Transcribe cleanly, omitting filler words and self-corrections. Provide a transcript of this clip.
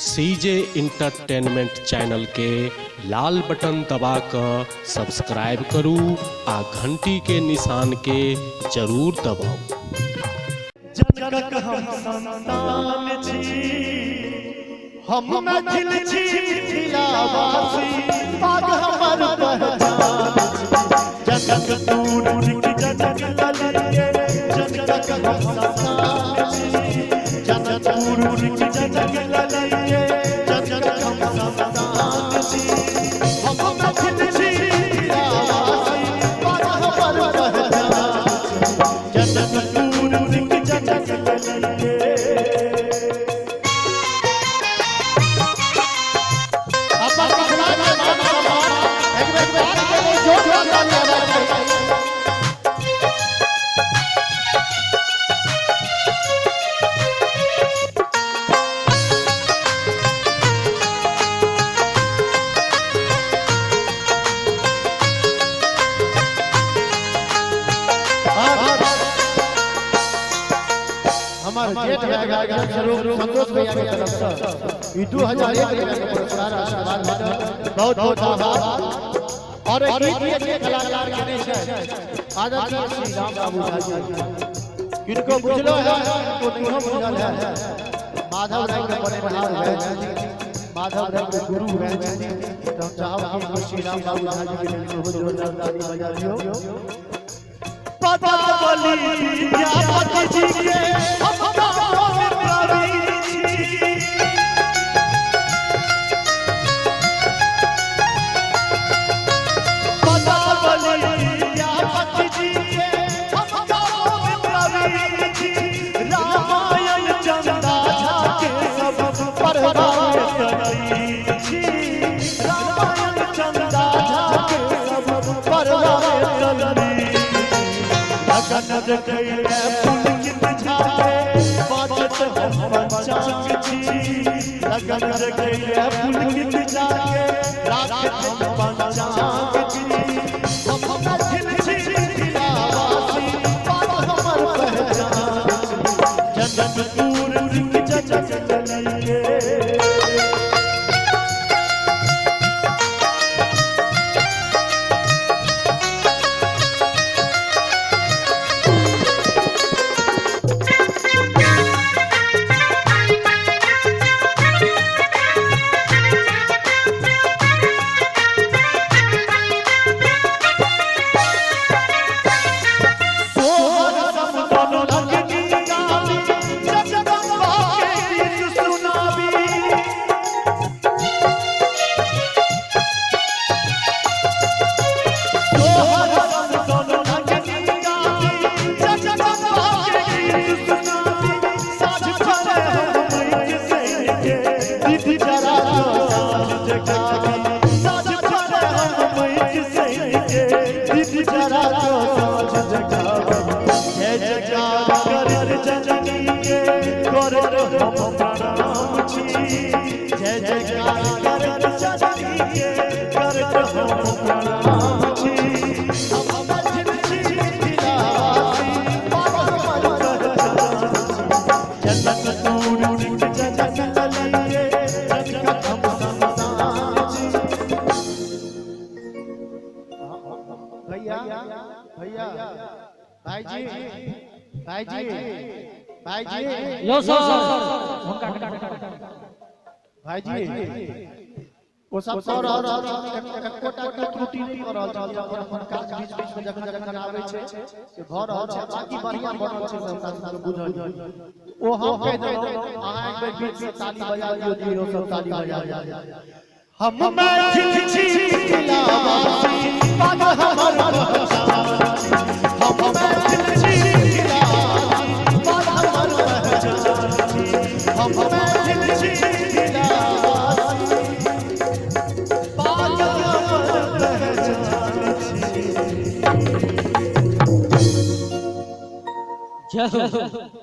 सीजे entertainment channel के लाल button दबाकर subscribe करू आ घंटी के निशान के जरूर दबाऊ। जनक हम संतान छी, हम मैथिल छी मिथिलावासी, पाग हमर पहचान छी। जनक दूर जनक ललिए, जनक हम संतान छी। जनक दूर जनक ललिए, जनक हम संतान छी। हम मैथिल छी मिथिलावासी, पाग हमर पहचान छी। जनक दूर जनक ललिए। जेठ संतोष भैया के तरफ से 2001 में पुरस्कार आशीर्वाद बहुत बहुत आभार। और गीत के कलाकार के छै आदरणीय श्री राम बाबू जी, किनको बुझलो है तो नहीं बुझल है। माधव राय के बने रहा है, माधव राय के गुरु है, तो हम चाहब कि श्री राम बाबू जी के बहुत जोरदार ताली बजा दियो। पदावली विद्यापति जी के हम लगन जगैया पुलकित जाके रात हम पंचांग छी। हम मैथिल छी मिथिलावासी, पाग हमर पहचान छी। जनक दूर जनक ललिए। भाई जी यो सर भाई जी वो सब और कोटा के त्रुटि नहीं कर रहल छै, अपन काज बीच बीच में जखन जखन आबै छै से भऽ रहल छै, बाकी बढ़िया बनल छै, सब बुझल ओ हम कह देलौ। अहाँ एक बेर बीच में ताली बजा दियौ, दियो सब ताली बजा दियौ। हम मैथिल छी मिथिलावासी, पाग हमर पहचान छी। हम मैथिल छी मिथिलावासी, पाग हमर पहचान छी। हम मैथिल छी मिथिलावासी, पाग हमर पहचान छी। जय हो।